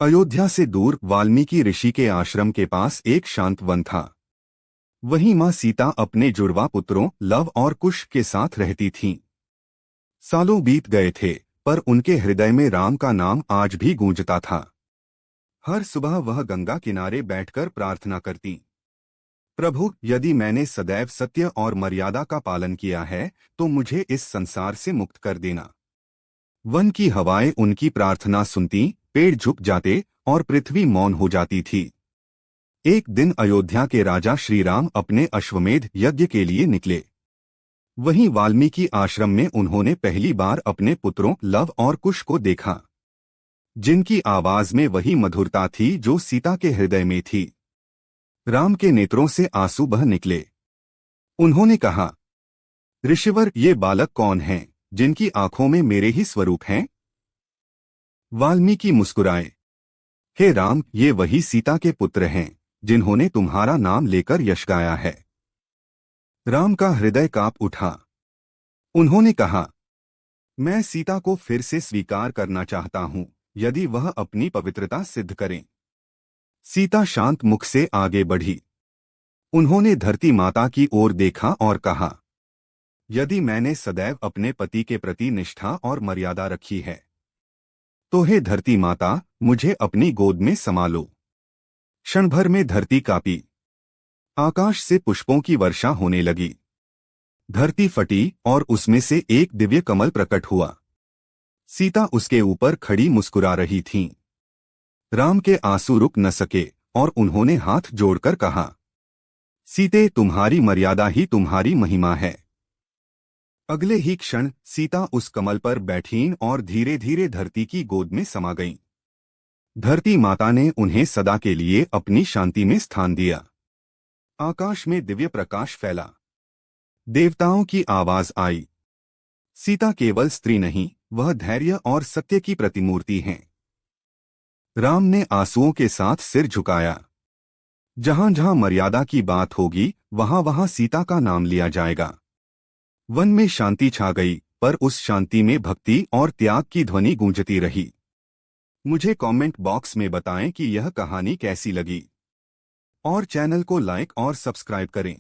अयोध्या से दूर वाल्मीकि ऋषि के आश्रम के पास एक शांत वन था। वहीं मां सीता अपने जुड़वा पुत्रों लव और कुश के साथ रहती थीं। सालों बीत गए थे, पर उनके हृदय में राम का नाम आज भी गूंजता था। हर सुबह वह गंगा किनारे बैठकर प्रार्थना करती, प्रभु, यदि मैंने सदैव सत्य और मर्यादा का पालन किया है तो मुझे इस संसार से मुक्त कर देना। वन की हवाएं उनकी प्रार्थना सुनती, पेड़ झुक जाते और पृथ्वी मौन हो जाती थी। एक दिन अयोध्या के राजा श्री राम अपने अश्वमेध यज्ञ के लिए निकले। वहीं वाल्मीकि आश्रम में उन्होंने पहली बार अपने पुत्रों लव और कुश को देखा, जिनकी आवाज में वही मधुरता थी जो सीता के हृदय में थी। राम के नेत्रों से आंसू बह निकले। उन्होंने कहा, ऋषिवर, ये बालक कौन हैं, जिनकी आंखों में मेरे ही स्वरूप हैं? वाल्मीकि मुस्कुराए, हे राम, ये वही सीता के पुत्र हैं जिन्होंने तुम्हारा नाम लेकर यश गाया है। राम का हृदय कांप उठा। उन्होंने कहा, मैं सीता को फिर से स्वीकार करना चाहता हूं, यदि वह अपनी पवित्रता सिद्ध करें। सीता शांत मुख से आगे बढ़ी। उन्होंने धरती माता की ओर देखा और कहा, यदि मैंने सदैव अपने पति के प्रति निष्ठा और मर्यादा रखी है तो हे धरती माता, मुझे अपनी गोद में समा लो। क्षण भर में धरती कांपी। आकाश से पुष्पों की वर्षा होने लगी। धरती फटी और उसमें से एक दिव्य कमल प्रकट हुआ। सीता उसके ऊपर खड़ी मुस्कुरा रही थीं। राम के आंसू रुक न सके और उन्होंने हाथ जोड़कर कहा, सीते, तुम्हारी मर्यादा ही तुम्हारी महिमा है। अगले ही क्षण सीता उस कमल पर बैठीं और धीरे धीरे धरती की गोद में समा गईं। धरती माता ने उन्हें सदा के लिए अपनी शांति में स्थान दिया। आकाश में दिव्य प्रकाश फैला। देवताओं की आवाज आई, सीता केवल स्त्री नहीं, वह धैर्य और सत्य की प्रतिमूर्ति हैं। राम ने आंसुओं के साथ सिर झुकाया। जहां जहां मर्यादा की बात होगी, वहां वहां सीता का नाम लिया जाएगा। वन में शांति छा गई, पर उस शांति में भक्ति और त्याग की ध्वनि गूंजती रही। मुझे कमेंट बॉक्स में बताएं कि यह कहानी कैसी लगी और चैनल को लाइक और सब्सक्राइब करें।